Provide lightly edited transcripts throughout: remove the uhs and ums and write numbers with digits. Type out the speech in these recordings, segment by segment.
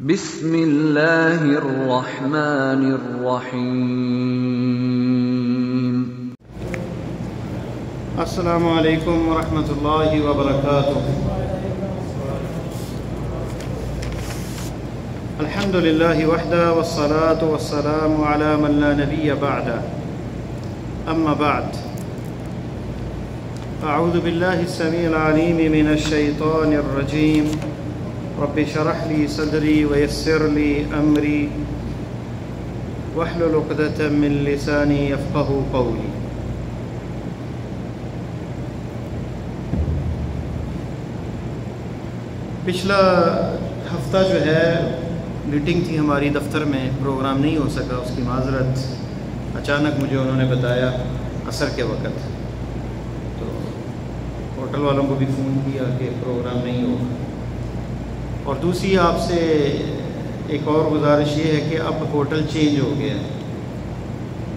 بسم اللہ الرحمن الرحیم۔ السلام علیکم ورحمۃ اللہ وبرکاتہ۔ الحمد للہ وحدہ والصلاة والسلام علی من لا نبی بعدہ، اما بعد، اعوذ باللہ السمیع العلیم من الشیطان الرجیم، رب اشرح لی صدری ویسر لی امری واحلل عقدۃ من لسانی یفقہوا قولی۔ پچھلا ہفتہ جو ہے میٹنگ تھی ہماری دفتر میں، پروگرام نہیں ہو سکا، اس کی معذرت۔ اچانک مجھے انہوں نے بتایا عصر کے وقت، تو ہوٹل والوں کو بھی فون کیا کہ پروگرام نہیں ہوگا۔ اور دوسری آپ سے ایک اور گزارش یہ ہے کہ اب ہوٹل چینج ہو گیا ہے،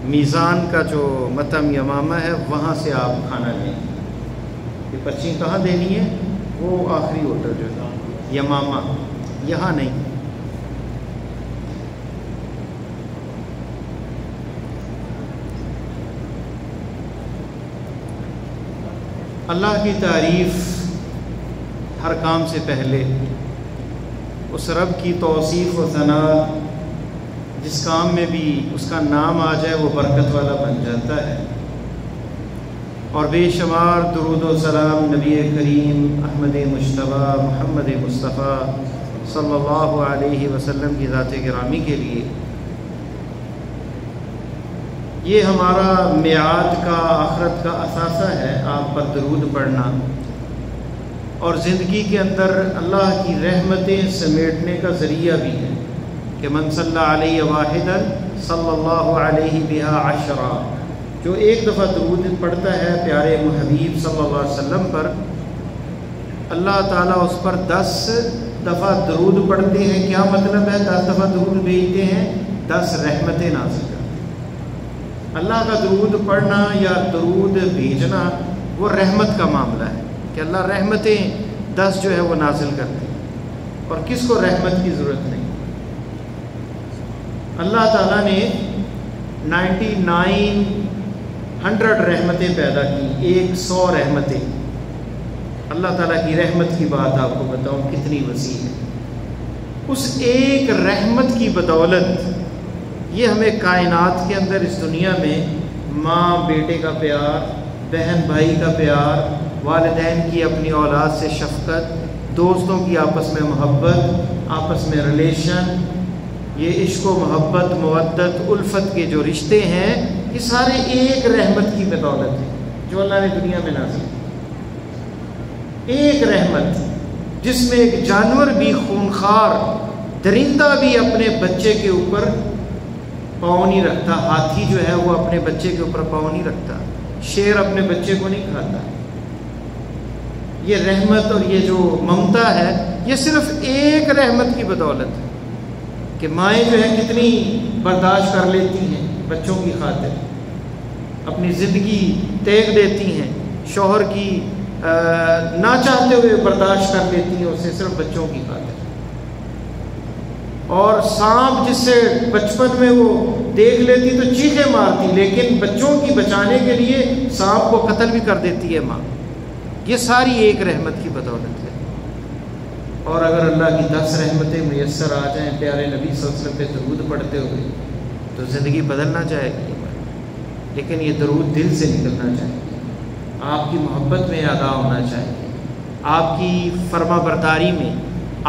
میزان کا جو مطعم یمامہ ہے وہاں سے آپ کھانا لیں۔ یہ پرچی کہاں دینی ہے؟ وہ آخری ہوٹل جو ہے یمامہ، یہاں نہیں۔ اللہ کی تعریف ہر کام سے پہلے اس رب کی توصیف و ثنا، جس کام میں بھی اس کا نام آ جائے وہ برکت والا بن جاتا ہے۔ اور بے شمار درود و سلام نبی کریم احمد مجتبیٰ محمد مصطفیٰ صلی اللہ علیہ وسلم کی ذات گرامی کے لیے۔ یہ ہمارا میعاد کا، آخرت کا اثاثہ ہے، آپ پر درود پڑھنا، اور زندگی کے اندر اللہ کی رحمتیں سمیٹنے کا ذریعہ بھی ہے کہ من صلی علیہ واحدا صلی اللہ علیہ بہا عشرا، جو ایک دفعہ درود پڑھتا ہے پیارے حبیب صلی اللہ علیہ وسلم پر، اللہ تعالیٰ اس پر 10 دفعہ درود پڑھتے ہیں۔ کیا مطلب ہے؟ 10 دفعہ درود بھیجتے ہیں، 10 رحمتیں نازل کرتے ہیں۔ اللہ کا درود پڑھنا یا درود بھیجنا وہ رحمت کا معاملہ ہے کہ اللہ رحمتیں 10 جو ہے وہ نازل کرتے ہیں، اور کس کو رحمت کی ضرورت نہیں۔ اللہ تعالیٰ نے 99 رحمتیں پیدا کی، 100 رحمتیں۔ اللہ تعالیٰ کی رحمت کی بات آپ کو بتاؤں کتنی وسیع ہے۔ اس ایک رحمت کی بدولت یہ ہمیں کائنات کے اندر اس دنیا میں ماں بیٹے کا پیار، بہن بھائی کا پیار، والدین کی اپنی اولاد سے شفقت، دوستوں کی آپس میں محبت، آپس میں ریلیشن، یہ عشق و محبت، مودت، الفت کے جو رشتے ہیں، یہ سارے ایک رحمت کی بدولت ہیں جو اللہ نے دنیا میں نازل کی۔ ایک رحمت جس میں ایک جانور بھی، خونخوار درندہ بھی اپنے بچے کے اوپر پاؤں نہیں رکھتا، ہاتھی جو ہے وہ اپنے بچے کے اوپر پاؤں نہیں رکھتا، شیر اپنے بچے کو نہیں کھاتا۔ یہ رحمت اور یہ جو ممتا ہے یہ صرف ایک رحمت کی بدولت ہے کہ مائیں جو ہیں کتنی برداشت کر لیتی ہیں بچوں کی خاطر، اپنی زندگی تیگ دیتی ہیں، شوہر کی نہ چاہتے ہوئے برداشت کر لیتی ہیں اسے صرف بچوں کی خاطر۔ اور سانپ جس سے بچپن میں وہ دیکھ لیتی تو چیخیں مارتی، لیکن بچوں کی بچانے کے لیے سانپ کو قتل بھی کر دیتی ہے ماں۔ یہ ساری ایک رحمت کی بدولت ہے۔ اور اگر اللہ کی 10 رحمتیں میسر آ جائیں پیارے نبی صلی اللہ علیہ وسلم پہ درود پڑھتے ہوئے تو زندگی بدلنا جائے گی، لیکن یہ درود دل سے نکلنا چاہیے، آپ کی محبت میں ادا ہونا چاہیے، آپ کی فرما برداری میں،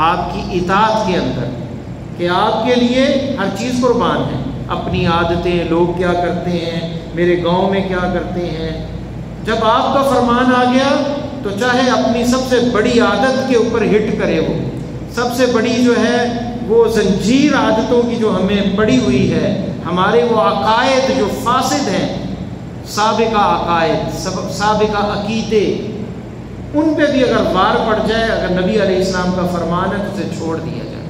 آپ کی اطاعت کے اندر، کہ آپ کے لیے ہر چیز قربان ہے، اپنی عادتیں، لوگ کیا کرتے ہیں، میرے گاؤں میں کیا کرتے ہیں۔ جب آپ کا فرمان آ گیا تو چاہے اپنی سب سے بڑی عادت کے اوپر ہٹ کرے، وہ سب سے بڑی جو ہے وہ زنجیر عادتوں کی جو ہمیں پڑی ہوئی ہے، ہمارے وہ عقائد جو فاسد ہیں، سابقہ عقائد، سابقہ عقیدے، ان پہ بھی اگر وار پڑ جائے، اگر نبی علیہ السلام کا فرمان ہے تو اسے چھوڑ دیا جائے۔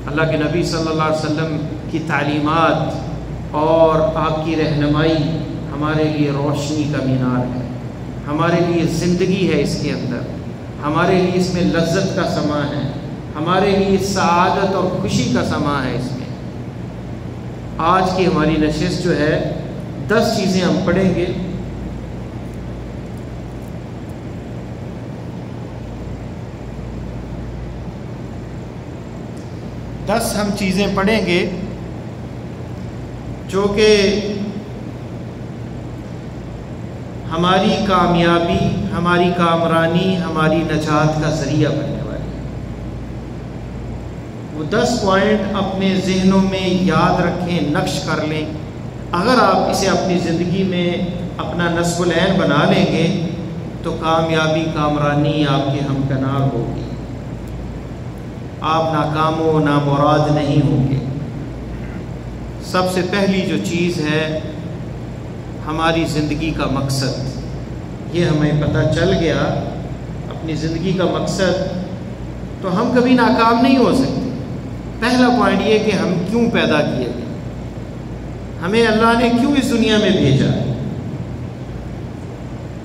اللہ کے نبی صلی اللہ علیہ وسلم کی تعلیمات اور آپ کی رہنمائی ہمارے لیے روشنی کا مینار ہے، ہمارے لیے زندگی ہے اس کے اندر، ہمارے لیے اس میں لذت کا سما ہے، ہمارے لیے سعادت اور خوشی کا سما ہے اس میں۔ آج کی ہماری نشست جو ہے 10 چیزیں ہم پڑھیں گے۔ ہم چیزیں پڑھیں گے جو کہ ہماری کامیابی، ہماری کامرانی، ہماری نجات کا ذریعہ بننے والی ہے۔ وہ 10 پوائنٹ اپنے ذہنوں میں یاد رکھیں، نقش کر لیں۔ اگر آپ اسے اپنی زندگی میں اپنا نصب العین بنا لیں گے تو کامیابی، کامرانی آپ کے ہمکنار ہوگی، آپ ناکام و نامراد نہیں ہوں گے۔ سب سے پہلی جو چیز ہے ہماری زندگی کا مقصد، یہ ہمیں پتہ چل گیا اپنی زندگی کا مقصد، تو ہم کبھی ناکام نہیں ہو سکتے۔ پہلا پوائنٹ یہ کہ ہم کیوں پیدا کیے گئے، ہمیں اللہ نے کیوں اس دنیا میں بھیجا۔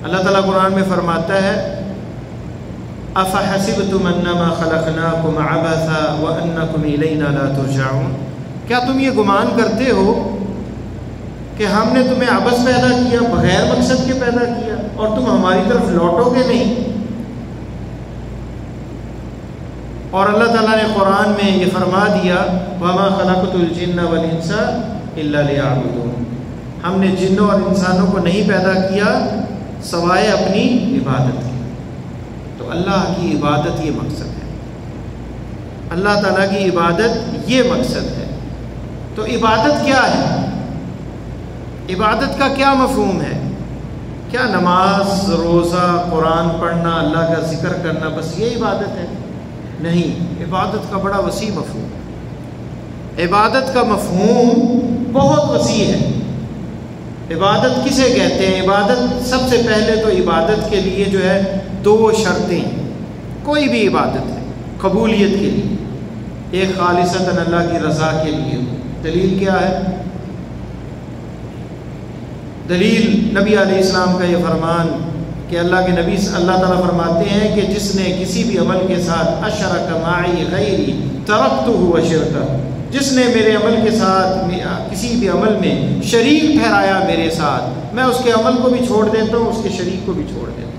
اللہ تعالیٰ قرآن میں فرماتا ہے أَفَحَسِبْتُمْ أَنَّمَا خَلَقْنَاكُمْ عَبَثًا وَأَنَّكُمْ إِلَيْنَا لَا تُرْجَعُونَ، کیا تم یہ گمان کرتے ہو کہ ہم نے تمہیں عبث پیدا کیا، بغیر مقصد کے پیدا کیا، اور تم ہماری طرف لوٹو گے نہیں؟ اور اللہ تعالیٰ نے قرآن میں یہ فرما دیا وَمَا خَلَقْتُ الْجِنَّ وَالْإِنسَ إِلَّا لِيَعْبُدُونَ، ہم نے جنوں اور انسانوں کو نہیں پیدا کیا سوائے اپنی عبادت کے۔ تو اللہ کی عبادت یہ مقصد ہے، اللہ تعالیٰ کی عبادت یہ مقصد ہے۔ تو عبادت کیا ہے؟ عبادت کا کیا مفہوم ہے؟ کیا نماز، روزہ، قرآن پڑھنا، اللہ کا ذکر کرنا بس یہ عبادت ہے؟ نہیں، عبادت کا بڑا وسیع مفہوم ہے۔ عبادت کا مفہوم بہت وسیع ہے۔ عبادت کسے کہتے ہیں؟ عبادت سب سے پہلے تو عبادت کے لیے جو ہے 2 شرطیں، کوئی بھی عبادت ہے قبولیت کے لیے، ایک خالصتاً اللہ کی رضا کے لیے۔ دلیل کیا ہے؟ دلیل نبی علیہ السلام کا یہ فرمان کہ اللہ کے نبی اللہ تعالیٰ فرماتے ہیں کہ جس نے کسی بھی عمل کے ساتھ اشرک معی غیری ترکتہ وشرکہ، جس نے میرے عمل کے ساتھ کسی بھی عمل میں شریک ٹھہرایا میرے ساتھ، میں اس کے عمل کو بھی چھوڑ دیتا ہوں، اس کے شریک کو بھی چھوڑ دیتا ہوں۔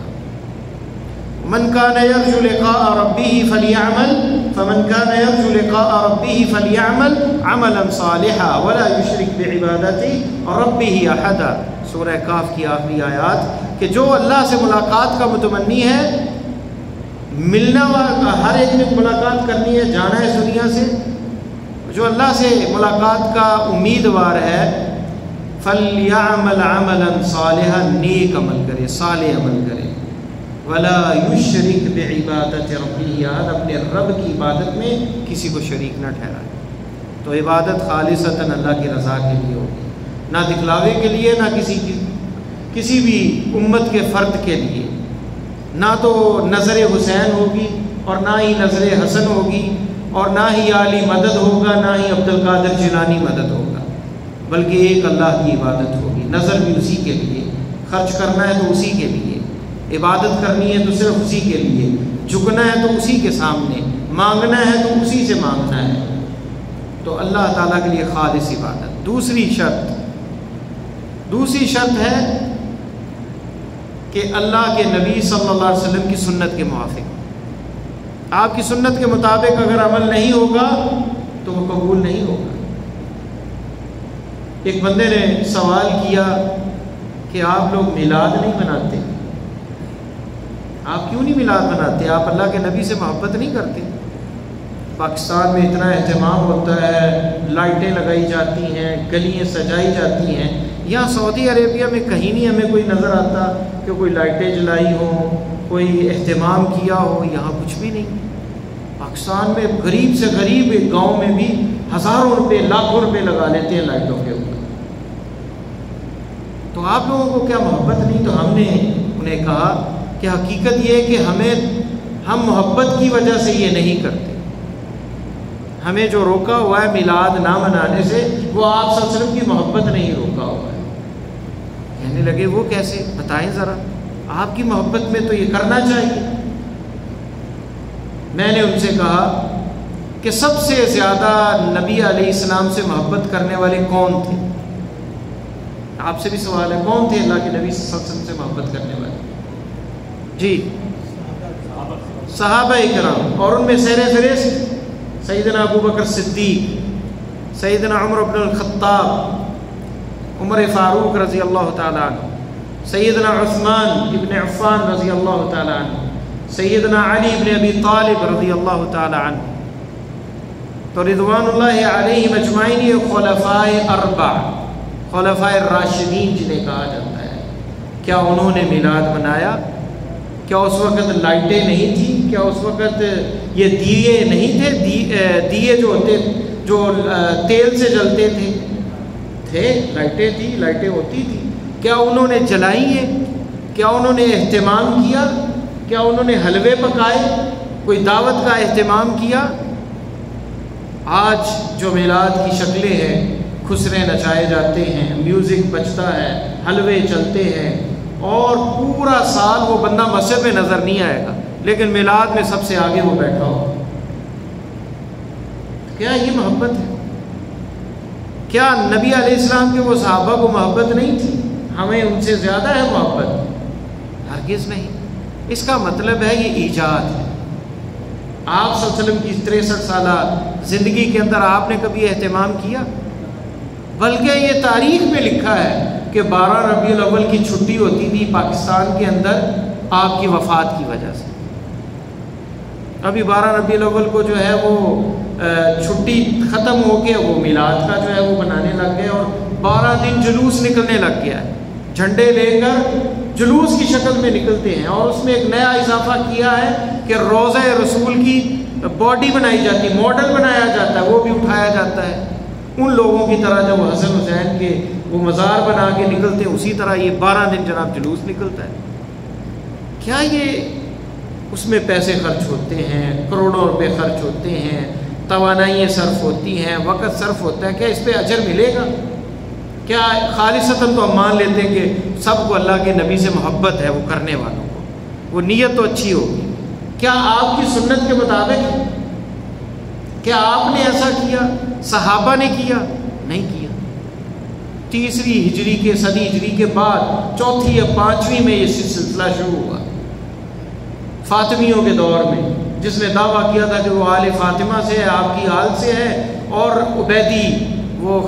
من كان يرجو لقاء ربه فليعمل فمن كان يرجو لقاء ربه فليعمل عملا صالحا ولا يشرك بعبادة ربه احدا، سورہ کاف کی آخری آیات، کہ جو اللہ سے ملاقات کا متمنی ہے، ملنا والا ہر ایک نے ملاقات کرنی ہے، جانا ہے اس دنیا سے، جو اللہ سے ملاقات کا امیدوار ہے فَلْيَعْمَلْ عَمَلًا صَالِحًا، نیک عمل کرے، صالح عمل کرے، وَلَا يُشْرِكْ بِعِبَادَةِ رَبِّهِ، اپنے رب کی عبادت میں کسی کو شریک نہ ٹھہرائے۔ تو عبادت خالصتاً اللہ کی رضا کے لیے ہوگی، نہ دکھلاوے کے لیے، نہ کسی بھی امت کے فرد کے لیے، نہ تو نظر حسین ہوگی اور نہ ہی نظر حسن ہوگی، اور نہ ہی علی مدد ہوگا، نہ ہی عبد القادر جیلانی مدد ہوگا، بلکہ ایک اللہ کی عبادت ہوگی۔ نظر بھی اسی کے لیے، خرچ کرنا ہے تو اسی کے لیے، عبادت کرنی ہے تو صرف اسی کے لیے، جھکنا ہے تو اسی کے سامنے، مانگنا ہے تو اسی سے مانگنا ہے۔ تو اللہ تعالیٰ کے لیے خالص عبادت۔ دوسری شرط ہے کہ اللہ کے نبی صلی اللہ علیہ وسلم کی سنت کے موافق، آپ کی سنت کے مطابق اگر عمل نہیں ہوگا تو وہ قبول نہیں ہوگا۔ ایک بندے نے سوال کیا کہ آپ لوگ میلاد نہیں مناتے، آپ کیوں نہیں میلاد مناتے؟ آپ اللہ کے نبی سے محبت نہیں کرتے؟ پاکستان میں اتنا اہتمام ہوتا ہے، لائٹیں لگائی جاتی ہیں، گلیاں سجائی جاتی ہیں، یہاں سعودی عربیہ میں کہیں نہیں ہمیں کوئی نظر آتا کہ کوئی لائٹیں جلائی ہوں، کوئی اہتمام کیا ہو، یہاں کچھ بھی نہیں۔ پاکستان میں غریب سے غریب ایک گاؤں میں بھی ہزاروں روپے، لاکھوں روپے لگا لیتے ہیں لائٹوں کے اوپر۔ تو آپ لوگوں کو کیا محبت نہیں؟ تو ہم نے انہیں کہا کہ حقیقت یہ ہے کہ ہم محبت کی وجہ سے یہ نہیں کرتے، ہمیں جو روکا ہوا ہے میلاد نہ منانے سے وہ آپ صلی اللہ علیہ وسلم کی محبت نہیں روکا ہوا ہے۔ کہنے لگے وہ کیسے؟ بتائیں ذرا، آپ کی محبت میں تو یہ کرنا چاہیے۔ میں نے ان سے کہا کہ سب سے زیادہ نبی علیہ السلام سے محبت کرنے والے کون تھے؟ آپ سے بھی سوال ہے، کون تھے اللہ کے نبی صلی اللہ علیہ وسلم سے محبت کرنے والے؟ جی صحابہ کرام، اور ان میں سیر فہرست سیدنا ابو بکر صدیق، سیدنا عمر بن الخطاب، عمر فاروق رضی اللہ تعالیٰ عنہ، سیدنا عثمان ابن عفان رضی اللہ تعالیٰ عنہ، سیدنا علی ابن ابی طالب رضی اللہ تعالیٰ عنہ۔ تو رضوان اللہ علیہم اجمعین یہ خلفائے اربع، خلفائے راشدین جنہیں کہا جاتا ہے۔ کیا انہوں نے میلاد منایا؟ کیا اس وقت لائٹیں نہیں تھیں؟ کیا اس وقت یہ دیے نہیں تھے؟ دیے جو ہوتے جو تیل سے جلتے تھے، لائٹیں تھیں، لائٹیں ہوتی تھیں۔ کیا انہوں نے جلائی ہیں؟ کیا انہوں نے اہتمام کیا؟ کیا انہوں نے حلوے پکائے؟ کوئی دعوت کا اہتمام کیا؟ آج جو میلاد کی شکلیں ہیں، خسرے نچائے جاتے ہیں، میوزک بجتا ہے، حلوے چلتے ہیں، اور پورا سال وہ بندہ مسجد میں نظر نہیں آئے گا، لیکن میلاد میں سب سے آگے وہ بیٹھا ہو۔ کیا یہ محبت ہے؟ کیا نبی علیہ السلام کے وہ صحابہ کو محبت نہیں تھی؟ ہمیں ان سے زیادہ ہے محبت؟ ہرگز نہیں۔ اس کا مطلب ہے یہ ایجاد ہے۔ آپ صلی اللہ علیہ وسلم کی 63 سالہ زندگی کے اندر آپ نے کبھی اہتمام کیا؟ بلکہ یہ تاریخ میں لکھا ہے کہ 12 ربیع الاول کی چھٹی ہوتی تھی پاکستان کے اندر آپ کی وفات کی وجہ سے۔ ابھی 12 ربیع الاول کو جو ہے وہ چھٹی ختم ہو کے وہ میلاد کا جو ہے وہ بنانے لگ گئے، اور 12 دن جلوس نکلنے لگ گیا ہے، جھنڈے لے کر جلوس کی شکل میں نکلتے ہیں، اور اس میں ایک نیا اضافہ کیا ہے کہ روضہ رسول کی باڈی بنائی جاتی ہے، ماڈل بنایا جاتا ہے، وہ بھی اٹھایا جاتا ہے ان لوگوں کی طرح جب حسن حسین کے وہ مزار بنا کے نکلتے ہیں، اسی طرح یہ 12 دن جناب جلوس نکلتا ہے۔ کیا یہ اس میں پیسے خرچ ہوتے ہیں، کروڑوں روپے خرچ ہوتے ہیں، توانائیاں صرف ہوتی ہیں، وقت صرف ہوتا ہے، کیا اس پہ اجر ملے گا؟ کیا خالصتاً تو ہم مان لیتے ہیں کہ سب کو اللہ کے نبی سے محبت ہے، وہ کرنے والوں کو وہ نیت تو اچھی ہوگی۔ کیا آپ کی سنت کے مطابق ہے؟ کیا آپ نے ایسا کیا؟ صحابہ نے کیا؟ نہیں کیا۔ 3 ہجری کے صدی ہجری کے بعد 4 یا 5ویں میں یہ سلسلہ شروع ہوا، فاطمیوں کے دور میں، جس نے دعویٰ کیا تھا کہ وہ آل فاطمہ سے ہے، آپ کی آل سے ہے، اور عبیدی وہ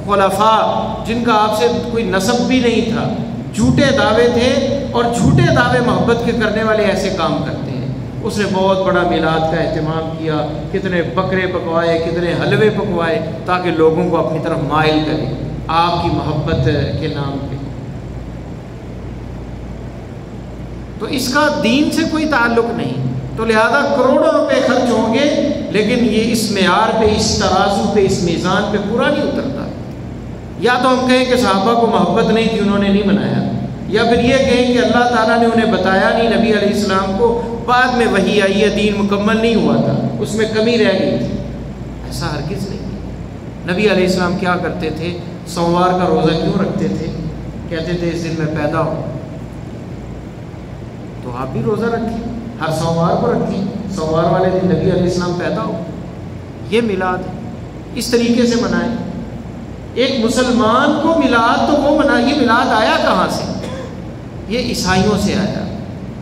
خلفاء جن کا آپ سے کوئی نسب بھی نہیں تھا، جھوٹے دعوے تھے، اور جھوٹے دعوے محبت کے کرنے والے ایسے کام کرتے ہیں۔ اس نے بہت بڑا میلاد کا اہتمام کیا، کتنے بکرے پکوائے، کتنے حلوے پکوائے، تاکہ لوگوں کو اپنی طرف مائل کرے آپ کی محبت کے نام پہ۔ تو اس کا دین سے کوئی تعلق نہیں، تو لہذا کروڑوں روپے خرچ ہوں گے، لیکن یہ اس معیار پہ، اس ترازو پہ، اس میزان پہ پورا نہیں اترتا۔ یا تو ہم کہیں کہ صحابہ کو محبت نہیں تھی، انہوں نے نہیں منایا، یا پھر یہ کہیں کہ اللہ تعالیٰ نے انہیں بتایا نہیں، نبی علیہ السلام کو بعد میں وحی آئی ہے، دین مکمل نہیں ہوا تھا، اس میں کمی رہ گئی تھی۔ ایسا ہرگز نہیں ہے۔ نبی علیہ السلام کیا کرتے تھے؟ سوموار کا روزہ کیوں رکھتے تھے؟ کہتے تھے اس دن میں پیدا ہوں، تو آپ بھی روزہ رکھیں، ہر سوموار کو رکھیں، سوموار والے دن نبی علیہ السلام پیدا ہو۔ یہ میلاد ہے، اس طریقے سے منائیں۔ ایک مسلمان کو میلاد تو وہ منائے، یہ میلاد آیا کہاں سے؟ یہ عیسائیوں سے آیا۔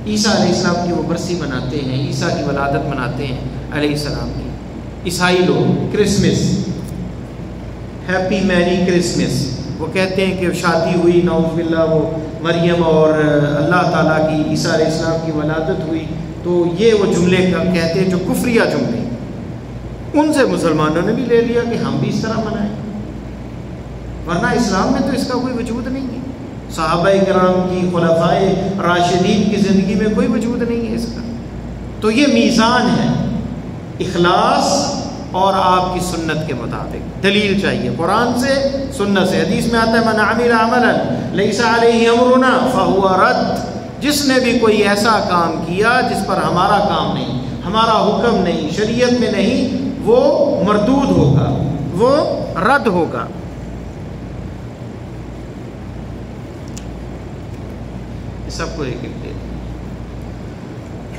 عیسیٰ علیہ السلام کی وہ برسی مناتے ہیں، عیسیٰ کی ولادت مناتے ہیں علیہ السلام کی عیسائی لوگ۔ کرسمس، ہیپی میری کرسمس، وہ کہتے ہیں کہ شادی ہوئی نعوذ باللہ وہ مریم اور اللہ تعالیٰ کی، عیسیٰ علیہ السلام کی ولادت ہوئی، تو یہ وہ جملے کہتے ہیں جو کفریہ جملے، ان سے مسلمانوں نے بھی لے لیا کہ ہم بھی اس طرح منائیں، ورنہ اسلام میں تو اس کا کوئی وجود نہیں ہے۔ صحابہ کرام کی، خلفائے راشدین کی زندگی میں کوئی وجود نہیں ہے اس کا۔ تو یہ میزان ہے، اخلاص اور آپ کی سنت کے مطابق دلیل چاہیے، قرآن سے، سنت سے۔ حدیث میں آتا ہے من عمل عملا لیس علیہ امرنا فہو رد، جس نے بھی کوئی ایسا کام کیا جس پر ہمارا کام نہیں، ہمارا حکم نہیں، شریعت میں نہیں، وہ مردود ہوگا، وہ رد ہوگا۔ سب کو ایک ایک دے،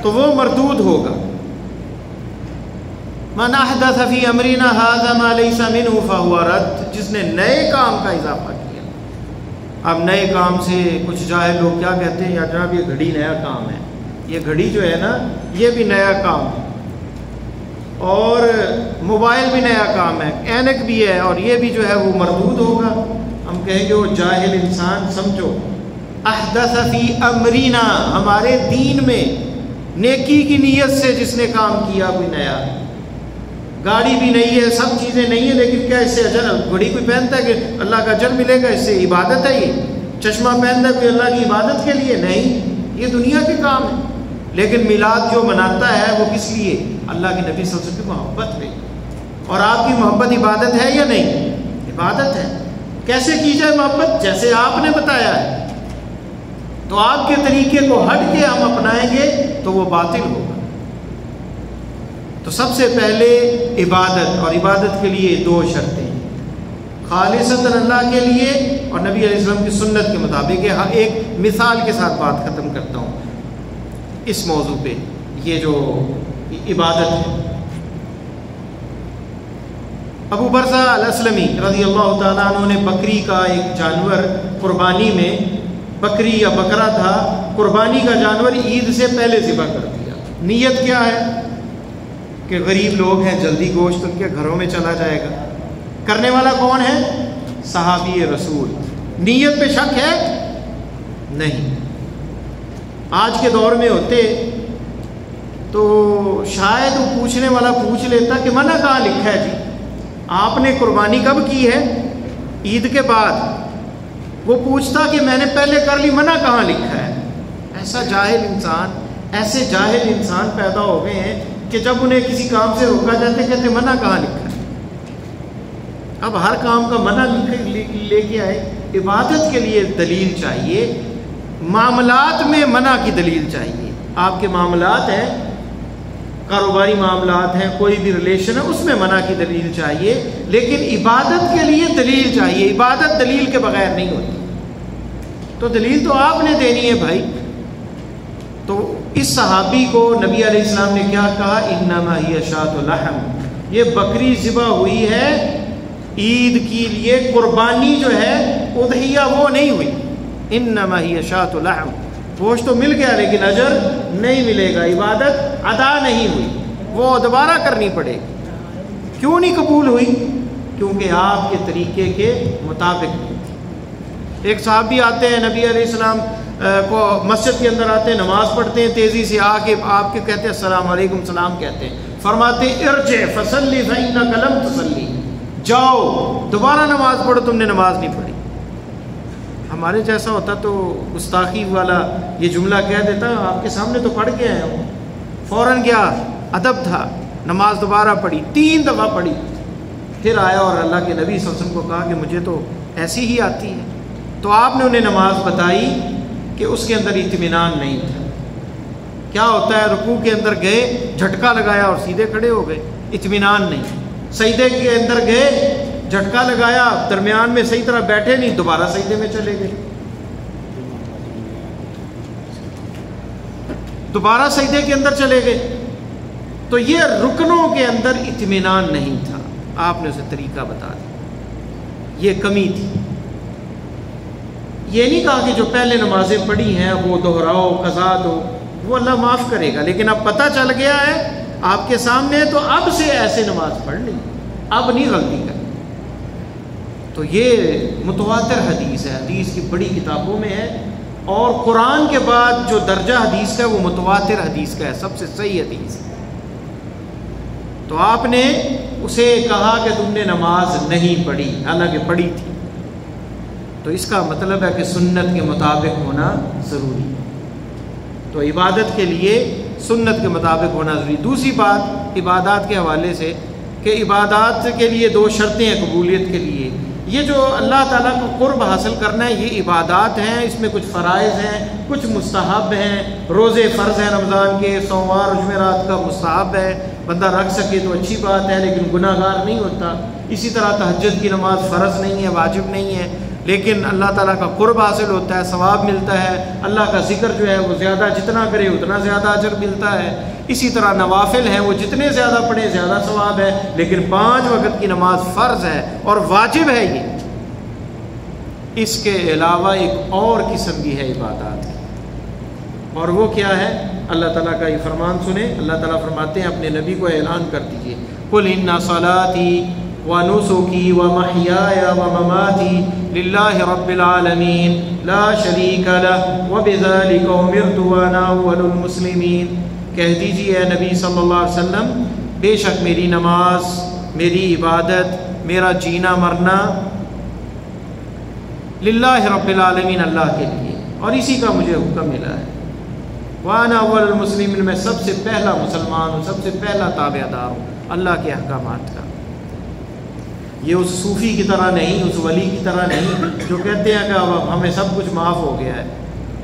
تو وہ مردود ہوگا۔ من احدث فی امرنا ھذا ما لیس منہ فہو رد، جس نے نئے کام کا اضافہ کیا۔ اب نئے کام سے کچھ جاہل لوگ کیا کہتے ہیں، یا جناب یہ گھڑی نیا کام ہے، یہ گھڑی جو ہے نا یہ بھی نیا کام ہے، اور موبائل بھی نیا کام ہے، اینک بھی ہے، اور یہ بھی جو ہے وہ مردود ہوگا۔ ہم کہیں گے وہ جاہل انسان، سمجھو احدث فی امرنا، ہمارے دین میں نیکی کی نیت سے جس نے کام کیا کوئی نیا، گاڑی بھی نہیں ہے، سب چیزیں نہیں ہیں، لیکن کیا اس سے اجر، گھڑی کوئی پہنتا ہے کہ اللہ کا اجر ملے گا، اس سے عبادت ہے، یہ چشمہ پہنتا ہے کوئی اللہ کی عبادت کے لیے نہیں، یہ دنیا کے کام ہے۔ لیکن میلاد جو مناتا ہے وہ کس لیے؟ اللہ کے نبی صلی اللہ علیہ وسلم کی محبت میں، اور آپ کی محبت عبادت ہے یا نہیں؟ عبادت ہے۔ کیسے کی جائے محبت؟ جیسے آپ نے بتایا ہے، تو آپ کے طریقے کو ہٹ کے ہم اپنائیں گے تو وہ باطل ہوگا۔ تو سب سے پہلے عبادت، اور عبادت کے لیے دو شرطیں، خالصتاً اللہ کے لیے اور نبی علیہ السلام کی سنت کے مطابق۔ ایک مثال کے ساتھ بات ختم کرتا ہوں اس موضوع پہ، یہ جو عبادت ہے۔ ابو برزہ الاسلمی رضی اللہ تعالیٰ عنہ نے بکری کا ایک جانور قربانی میں، بکری یا بکرا تھا، قربانی کا جانور عید سے پہلے ذبح کر دیا۔ نیت کیا ہے کہ غریب لوگ ہیں، جلدی گوشت ان کے گھروں میں چلا جائے گا۔ کرنے والا کون ہے؟ صحابی رسول۔ نیت پہ شک ہے؟ نہیں۔ آج کے دور میں ہوتے تو شاید وہ پوچھنے والا پوچھ لیتا کہ منع کہاں لکھا ہے جی، آپ نے قربانی کب کی ہے؟ عید کے بعد۔ وہ پوچھتا کہ میں نے پہلے کر لی، منع کہاں لکھا ہے؟ ایسا جاہل انسان، ایسے جاہل انسان پیدا ہو گئے ہیں کہ جب انہیں کسی کام سے روکا جاتے کہتے منع کہاں لکھا ہے۔ اب ہر کام کا منع لے کے آئے۔ عبادت کے لیے دلیل چاہیے، معاملات میں منع کی دلیل چاہیے۔ آپ کے معاملات ہیں، کاروباری معاملات ہیں، کوئی بھی ریلیشن ہے، اس میں منع کی دلیل چاہیے، لیکن عبادت کے لیے دلیل چاہیے۔ عبادت دلیل کے بغیر نہیں ہوتی، تو دلیل تو آپ نے دینی ہے بھائی۔ تو اس صحابی کو نبی علیہ السلام نے کیا کہا؟ انما ہی شاۃ لحم، یہ بکری ذبح ہوئی ہے عید کے لیے، قربانی جو ہے اضحیہ وہ نہیں ہوئی۔ انما ہی شاۃ لحم، گوشت تو مل گیا لیکن اجر نہیں ملے گا، عبادت ادا نہیں ہوئی، وہ دوبارہ کرنی پڑے گی۔ کیوں نہیں قبول ہوئی؟ کیونکہ آپ کے طریقے کے مطابق نہیں تھی۔ ایک صحابی آتے ہیں نبی علیہ السلام کو مسجد کے اندر آتے ہیں، نماز پڑھتے ہیں، تیزی سے آ کے آپ کے کہتے ہیں السلام علیکم، سلام کہتے ہیں، فرماتے ارجع فصلی فإنک لم تصلی، جاؤ دوبارہ نماز پڑھو، تم نے نماز نہیں پڑھی۔ ہمارے جیسا ہوتا تو گستاخی والا یہ جملہ کہہ دیتا، آپ کے سامنے تو پڑھ کے آئے ہوں، فوراً کیا ادب تھا، نماز دوبارہ پڑھی، 3 دفعہ پڑھی، پھر آیا اور اللہ کے نبی صلی اللہ علیہ وسلم کو کہا کہ مجھے تو ایسی ہی آتی ہے۔ تو آپ نے انہیں نماز بتائی کہ اس کے اندر اطمینان نہیں تھا۔ کیا ہوتا ہے، رکوع کے اندر گئے، جھٹکا لگایا اور سیدھے کھڑے ہو گئے، اطمینان نہیں۔ سجدے کے اندر گئے، جھٹکا لگایا، درمیان میں صحیح طرح بیٹھے نہیں، دوبارہ سجدے میں چلے گئے، دوبارہ سجدے کے اندر چلے گئے۔ تو یہ رکنوں کے اندر اطمینان نہیں تھا، آپ نے اسے طریقہ بتا دیا، یہ کمی تھی۔ یہ نہیں کہا کہ جو پہلے نمازیں پڑھی ہیں وہ دہراؤ، قضا دو، وہ اللہ معاف کرے گا، لیکن اب پتہ چل گیا ہے آپ کے سامنے، تو اب سے ایسے نماز پڑھ لیں، اب نہیں غلطی کریں۔ تو یہ متواتر حدیث ہے، حدیث کی بڑی کتابوں میں ہے، اور قرآن کے بعد جو درجہ حدیث کا ہے وہ متواتر حدیث کا ہے، سب سے صحیح حدیث ہے۔ تو آپ نے اسے کہا کہ تم نے نماز نہیں پڑھی، حالانکہ پڑھی تھی، تو اس کا مطلب ہے کہ سنت کے مطابق ہونا ضروری ہے۔ تو عبادت کے لیے سنت کے مطابق ہونا ضروری۔ دوسری بات عبادات کے حوالے سے کہ عبادات کے لیے 2 شرطیں ہیں قبولیت کے لیے۔ یہ جو اللہ تعالیٰ کو قرب حاصل کرنا ہے، یہ عبادات ہیں، اس میں کچھ فرائض ہیں، کچھ مستحب ہیں، روزے فرض ہیں رمضان کے، سوموار جمعرات کا مستحب ہے، بندہ رکھ سکے تو اچھی بات ہے لیکن گناہ گار نہیں ہوتا۔ اسی طرح تہجد کی نماز فرض نہیں ہے، واجب نہیں ہے، لیکن اللہ تعالیٰ کا قرب حاصل ہوتا ہے، ثواب ملتا ہے، اللہ کا ذکر جو ہے وہ زیادہ جتنا کرے اتنا زیادہ اجر ملتا ہے۔ اسی طرح نوافل ہیں، وہ جتنے زیادہ پڑھیں زیادہ ثواب ہے، لیکن 5 وقت کی نماز فرض ہے اور واجب ہے یہ۔ اس کے علاوہ ایک اور قسم بھی ہے عبادات کی، اور وہ کیا ہے؟ اللہ تعالیٰ کا یہ فرمان سنیں۔ اللہ تعالیٰ فرماتے ہیں اپنے نبی کو اعلان کر دیجیے، قُلْ إِنَّ صَلَاتِي وَنُسُكِي وَمَحْيَايَ وَمَمَاتِي لِلَّهِ رَبِّ الْعَالَمِينَ لَا شَرِيكَ لَهُ وَبِذَلِكَ أُمِرْتُ وَأَنَا أَوَّلُ الْمُسْلِمِينَ۔ کہہ دیجیے اے نبی صلی اللہ علیہ وسلم، بے شک میری نماز، میری عبادت، میرا جینا مرنا للہ رب العالمین، اللہ کے لیے، اور اسی کا مجھے حکم ملا ہے۔ وَأَنَا أَوَّلُ الْمُسْلِمِينَ، میں سب سے پہلا مسلمان ہوں، سب سے پہلا تابع دار ہوں اللہ کے احکامات کا۔ یہ اس صوفی کی طرح نہیں، اس ولی کی طرح نہیں جو کہتے ہیں کہ اب ہمیں سب کچھ معاف ہو گیا ہے،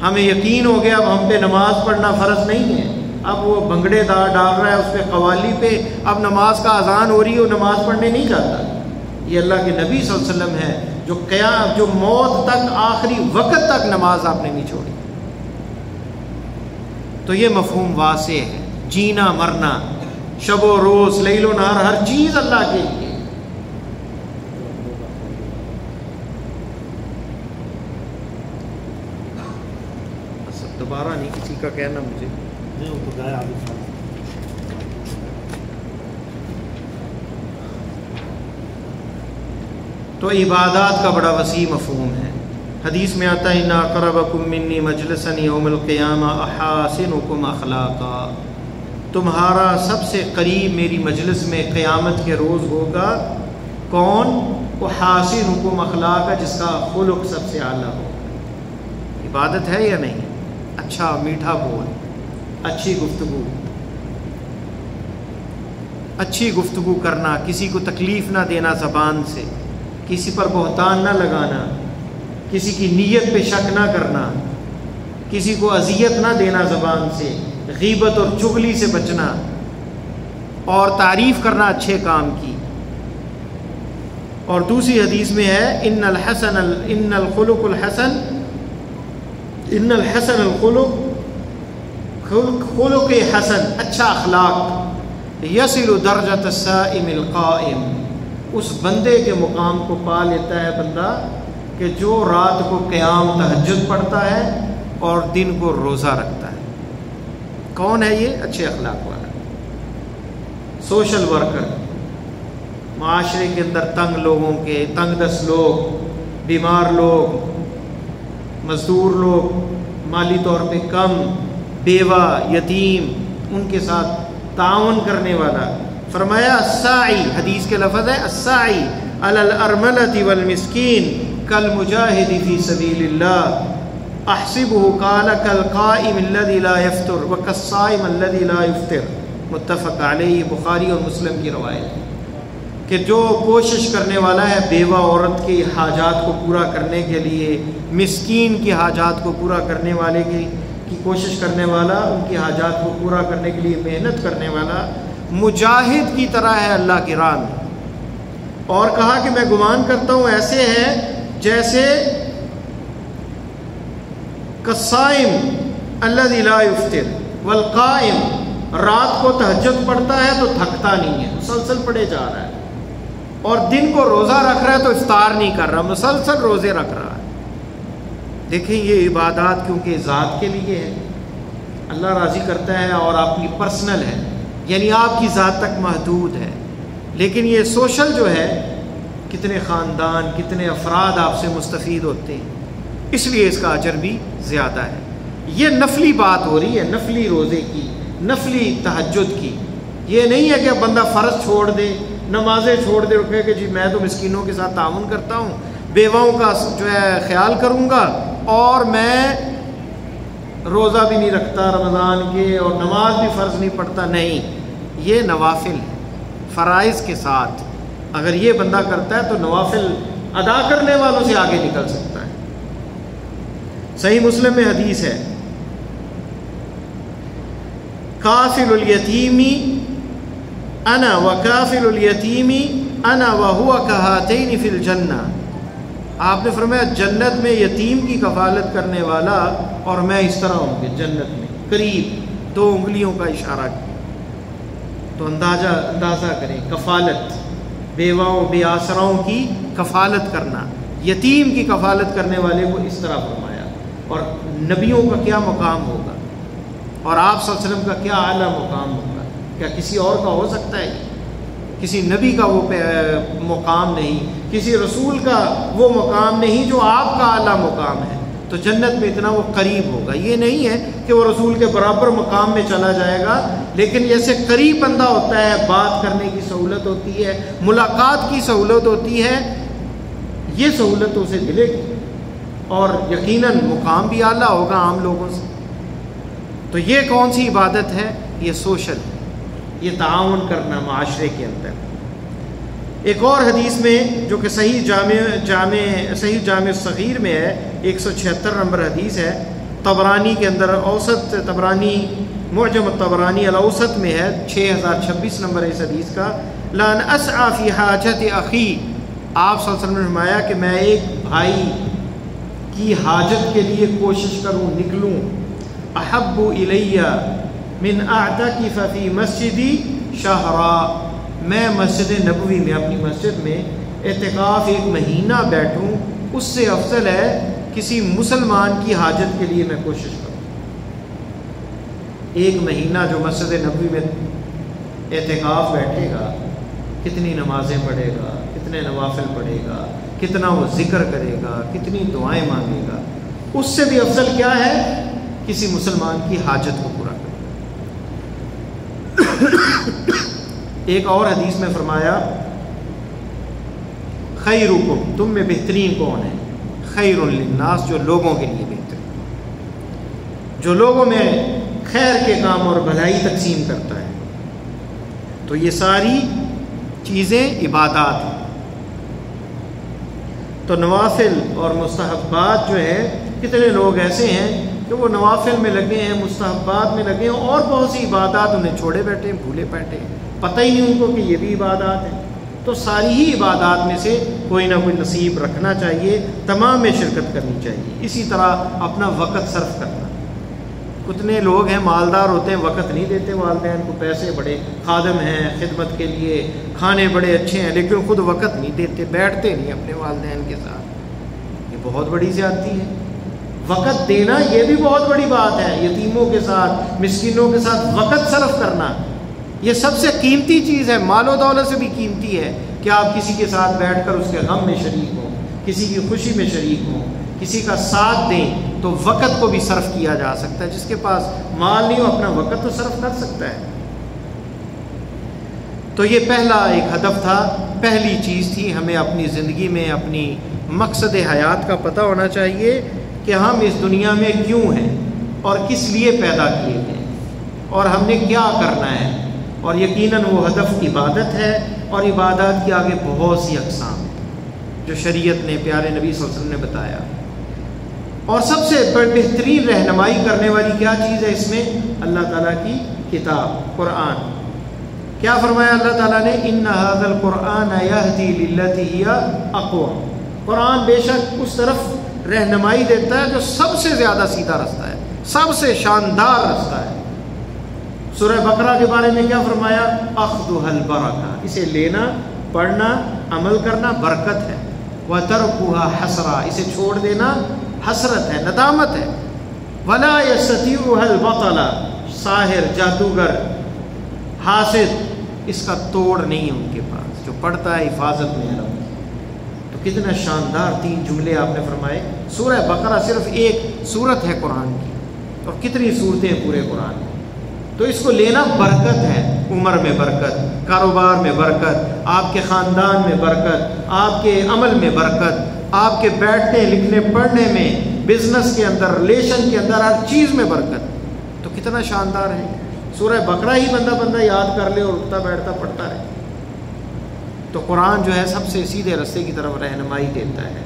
ہمیں یقین ہو گیا، اب ہم پہ نماز پڑھنا فرض نہیں ہے۔ اب وہ بھنگڑے ڈال رہا ہے اس پہ قوالی پہ، اب نماز کا اذان ہو رہی ہے، وہ نماز پڑھنے نہیں جاتا۔ یہ اللہ کے نبی صلی اللہ علیہ وسلم ہے جو موت تک، آخری وقت تک نماز آپ نے نہیں چھوڑی۔ تو یہ مفہوم واضح ہے، جینا مرنا، شب و روز، لیل و نہار، ہر چیز اللہ کے لیے۔ دوبارہ نہیں کسی کا کہنا مجھے، تو عبادات کا بڑا وسیع مفہوم ہے۔ حدیث میں آتا ہے اِنَّ أَقْرَبَكُم مِّنِّي مَجْلِسًا يَوْمَ الْقِيَامَةِ أَحَاسِنُكُمْ أَخْلَاقًا، تمہارا سب سے قریب میری مجلس میں قیامت کے روز ہوگا کون؟ أَحَاسِنُكُمْ أَخْلَاقًا، جس کا خلق سب سے اعلیٰ ہو۔ عبادت ہے یا نہیں؟ اچھا میٹھا بول، اچھی گفتگو، اچھی گفتگو کرنا، کسی کو تکلیف نہ دینا زبان سے، کسی پر بہتان نہ لگانا، کسی کی نیت پہ شک نہ کرنا، کسی کو اذیت نہ دینا زبان سے، غیبت اور چغلی سے بچنا، اور تعریف کرنا اچھے کام کی۔ اور دوسری حدیث میں ہے ان الخلق الحسن، ان الحسن الخلق، خلق حسن، اچھا اخلاق، یصل درجۃ الصائم القائم، اس بندے کے مقام کو پا لیتا ہے بندہ کہ جو رات کو قیام تہجد پڑھتا ہے اور دن کو روزہ رکھتا ہے۔ کون ہے یہ؟ اچھے اخلاق والا سوشل ورکر، معاشرے کے اندر تنگ لوگوں کے، تنگ دست لوگ، بیمار لوگ، مزدور لوگ، مالی طور پہ کم، بیوہ، یتیم، ان کے ساتھ تعاون کرنے والا۔ فرمایا الساعی، حدیث کے لفظ ہے الساعی علی الارملۃ والمسکین کالمجاہد فی سبیل اللہ احسبہ قال کالقائم الذی لا یفطر وکالصائم الذی لا یفطر، متفق علیہ، بخاری اور مسلم کی روایت ہے کہ جو کوشش کرنے والا ہے بیوہ عورت کی حاجات کو پورا کرنے کے لیے، مسکین کی حاجات کو پورا کرنے والے کی کوشش کرنے والا، ان کی حاجات کو پورا کرنے کے لیے محنت کرنے والا، مجاہد کی طرح ہے اللہ کی راہ میں۔ اور کہا کہ میں گمان کرتا ہوں ایسے ہیں جیسے کالصائم الذی لا یفطر والقائم، رات کو تہجد پڑھتا ہے تو تھکتا نہیں ہے، مسلسل پڑھے جا رہا ہے، اور دن کو روزہ رکھ رہا ہے تو افطار نہیں کر رہا، مسلسل روزے رکھ رہا ہے۔ دیکھیں یہ عبادات کیونکہ ذات کے لیے ہے، اللہ راضی کرتا ہے اور آپ کی پرسنل ہے، یعنی آپ کی ذات تک محدود ہے۔ لیکن یہ سوشل جو ہے، کتنے خاندان، کتنے افراد آپ سے مستفید ہوتے ہیں، اس لیے اس کا اجر بھی زیادہ ہے۔ یہ نفلی بات ہو رہی ہے، نفلی روزے کی، نفلی تہجد کی۔ یہ نہیں ہے کہ بندہ فرض چھوڑ دے، نمازیں چھوڑ دے، رکھے کہ جی میں تو مسکینوں کے ساتھ تعاون کرتا ہوں، بیواؤں کا جو ہے خیال کروں گا، اور میں روزہ بھی نہیں رکھتا رمضان کے، اور نماز بھی فرض نہیں پڑھتا۔ نہیں، یہ نوافل ہے، فرائض کے ساتھ اگر یہ بندہ کرتا ہے تو نوافل ادا کرنے والوں سے آگے نکل سکتا ہے۔ صحیح مسلم میں حدیث ہے کافل الیتیمی انا وکافل الیتیمی انا وہو کہاتین فی الجنہ، آپ نے فرمایا جنت میں یتیم کی کفالت کرنے والا اور میں اس طرح ہوں گے جنت میں، قریب، 2 انگلیوں کا اشارہ کیا۔ تو اندازہ کریں، کفالت، بیواؤں بے آسراؤں کی کفالت کرنا، یتیم کی کفالت کرنے والے کو اس طرح فرمایا، اور نبیوں کا کیا مقام ہوگا، اور آپ صلی اللہ علیہ وسلم کا کیا اعلیٰ مقام ہوگا؟ کیا کسی اور کا ہو سکتا ہے؟ کسی نبی کا وہ مقام نہیں، کسی رسول کا وہ مقام نہیں جو آپ کا اعلیٰ مقام ہے۔ تو جنت میں اتنا وہ قریب ہوگا، یہ نہیں ہے کہ وہ رسول کے برابر مقام میں چلا جائے گا، لیکن جیسے قریب بندہ ہوتا ہے، بات کرنے کی سہولت ہوتی ہے، ملاقات کی سہولت ہوتی ہے، یہ سہولت اسے ملے گی، اور یقیناً مقام بھی اعلیٰ ہوگا عام لوگوں سے۔ تو یہ کون سی عبادت ہے؟ یہ سوشل، یہ تعاون کرنا معاشرے کے اندر۔ ایک اور حدیث میں جو کہ صحیح جامع صغیر میں ہے، 176 نمبر حدیث ہے، طبرانی کے اندر، اوسط طبرانی، معجم الطبرانی الاوسط میں ہے، 6026 نمبر اس حدیث کا، لان اسعى فی حاجت اخی، آپ صلی اللہ علیہ وسلم نے فرمایا کہ میں ایک بھائی کی حاجت کے لیے کوشش کروں، نکلوں، احب الی من اعتکف فی مسجدی شہرا، میں مسجد نبوی میں، اپنی مسجد میں اعتکاف 1 مہینہ بیٹھوں، اس سے افضل ہے کسی مسلمان کی حاجت کے لیے میں کوشش کروں۔ 1 مہینہ جو مسجد نبوی میں اعتکاف بیٹھے گا، کتنی نمازیں پڑھے گا، کتنے نوافل پڑھے گا، کتنا وہ ذکر کرے گا، کتنی دعائیں مانگے گا، اس سے بھی افضل کیا ہے؟ کسی مسلمان کی حاجت کو پورا کرنا۔ ایک اور حدیث میں فرمایا، خیرکم، تم میں بہترین کون ہے؟ خیر للناس، جو لوگوں کے لیے بہتر، جو لوگوں میں خیر کے کام اور بھلائی تقسیم کرتا ہے۔ تو یہ ساری چیزیں عبادات ہیں۔ تو نوافل اور مستحبات جو ہے، کتنے لوگ ایسے ہیں کہ وہ نوافل میں لگے ہیں، مستحبات میں لگے ہیں، اور بہت سی عبادات انہیں چھوڑے بیٹھے ہیں، بھولے بیٹھے ہیں، پتہ ہی نہیں ان کو کہ یہ بھی عبادات ہیں۔ تو ساری ہی عبادات میں سے کوئی نہ کوئی نصیب رکھنا چاہیے، تمام میں شرکت کرنی چاہیے۔ اسی طرح اپنا وقت صرف کرنا، کتنے لوگ ہیں مالدار ہوتے ہیں، وقت نہیں دیتے والدین کو، پیسے بڑے خادم ہیں خدمت کے لیے، کھانے بڑے اچھے ہیں، لیکن خود وقت نہیں دیتے، بیٹھتے نہیں اپنے والدین کے ساتھ۔ یہ بہت بڑی زیادتی ہے۔ وقت دینا یہ بھی بہت بڑی بات ہے، یتیموں کے ساتھ، مسکینوں کے ساتھ وقت صرف کرنا یہ سب سے قیمتی چیز ہے، مال و دولت سے بھی قیمتی ہے، کہ آپ کسی کے ساتھ بیٹھ کر اس کے غم میں شریک ہوں، کسی کی خوشی میں شریک ہوں، کسی کا ساتھ دیں۔ تو وقت کو بھی صرف کیا جا سکتا ہے، جس کے پاس مال نہیں ہو اپنا وقت تو صرف کر سکتا ہے۔ تو یہ پہلا ایک ہدف تھا، پہلی چیز تھی، ہمیں اپنی زندگی میں اپنی مقصد حیات کا پتہ ہونا چاہیے کہ ہم اس دنیا میں کیوں ہیں اور کس لیے پیدا کیے گئے اور ہم نے کیا کرنا ہے۔ اور یقیناً وہ ہدف عبادت ہے، اور عبادات کی آگے بہت سی اقسام جو شریعت نے، پیارے نبی صلی اللہ علیہ وسلم نے بتایا۔ اور سب سے بہترین رہنمائی کرنے والی کیا چیز ہے اس میں؟ اللہ تعالیٰ کی کتاب، قرآن۔ کیا فرمایا اللہ تعالیٰ نے؟ ان ھذا القرآن یہدی للتی ہی اقوم، قرآن بے شک اس طرف رہنمائی دیتا ہے جو سب سے زیادہ سیدھا رستہ ہے، سب سے شاندار رستہ ہے۔ سورہ بقرہ کے بارے میں کیا فرمایا؟ اخذھا البرکہ، اسے لینا، پڑھنا، عمل کرنا برکت ہے، وترکھا حسرہ، اسے چھوڑ دینا حسرت ہے، ندامت ہے۔ ولا یستطیعها البطل، ساحر، جادوگر، حاسد، اس کا توڑ نہیں ہے ان کے پاس، جو پڑھتا ہے حفاظت میں ہے۔ تو کتنا شاندار 3 جملے آپ نے فرمائے۔ سورہ بقرہ صرف ایک سورت ہے قرآن کی، اور کتنی صورتیں ہیں پورے قرآن میں۔ تو اس کو لینا برکت ہے، عمر میں برکت، کاروبار میں برکت، آپ کے خاندان میں برکت، آپ کے عمل میں برکت، آپ کے بیٹھنے لکھنے پڑھنے میں، بزنس کے اندر، ریلیشن کے اندر، ہر چیز میں برکت۔ تو کتنا شاندار ہے۔ سورہ بقرہ ہی بندہ یاد کر لے اور اٹھتا بیٹھتا پڑھتا رہے۔ تو قرآن جو ہے سب سے سیدھے رستے کی طرف رہنمائی دیتا ہے۔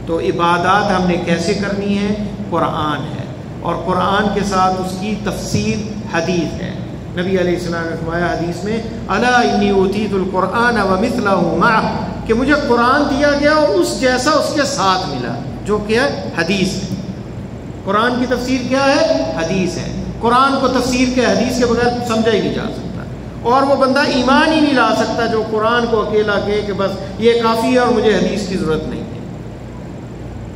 تو عبادات ہم نے کیسے کرنی ہے؟ قرآن ہے، اور قرآن کے ساتھ اس کی تفسیر حدیث ہے۔ نبی علیہ السلام نے فرمایا حدیث میں، الا انی اوتیت القرآن ومثلہ معہ، کہ مجھے قرآن دیا گیا اور اس جیسا اس کے ساتھ ملا، جو کہ حدیث ہے۔ قرآن کی تفسیر کیا ہے؟ حدیث ہے۔ قرآن کو تفسیر کے حدیث کے بغیر سمجھا ہی نہیں جا سکتا۔ اور وہ بندہ ایمان ہی نہیں لا سکتا جو قرآن کو اکیلا کہے کہ بس یہ کافی ہے اور مجھے حدیث کی ضرورت نہیں ہے۔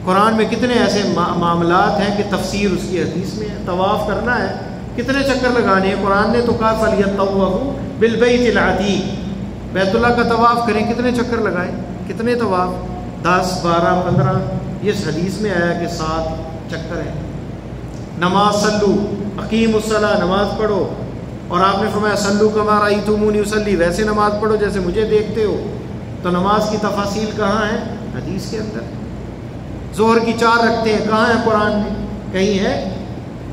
قرآن میں کتنے ایسے معاملات ہیں کہ تفسیر اس کی حدیث میں ہے۔ طواف کرنا ہے، کتنے چکر لگانے ہیں؟ قرآن نے تو کہا فَلْيَطَّوَّفُوا بِالْبَيْتِ الْعَتِيقِ، بیت اللہ کا طواف کریں، کتنے چکر لگائیں؟ کتنے طواف؟ 10 12 15، یہ حدیث میں آیا کہ 7 چکر ہیں۔ نماز صلو اقیم الصلاۃ، نماز پڑھو، اور آپ نے فرمایا صلو کما رأیتمونی اصلی، ویسے نماز پڑھو جیسے مجھے دیکھتے ہو۔ تو نماز کی تفاصیل کہاں ہیں؟ حدیث کے اندر۔ ظہر کی 4 رکھتے ہیں، کہاں ہیں قرآن میں؟ کہیں ہے؟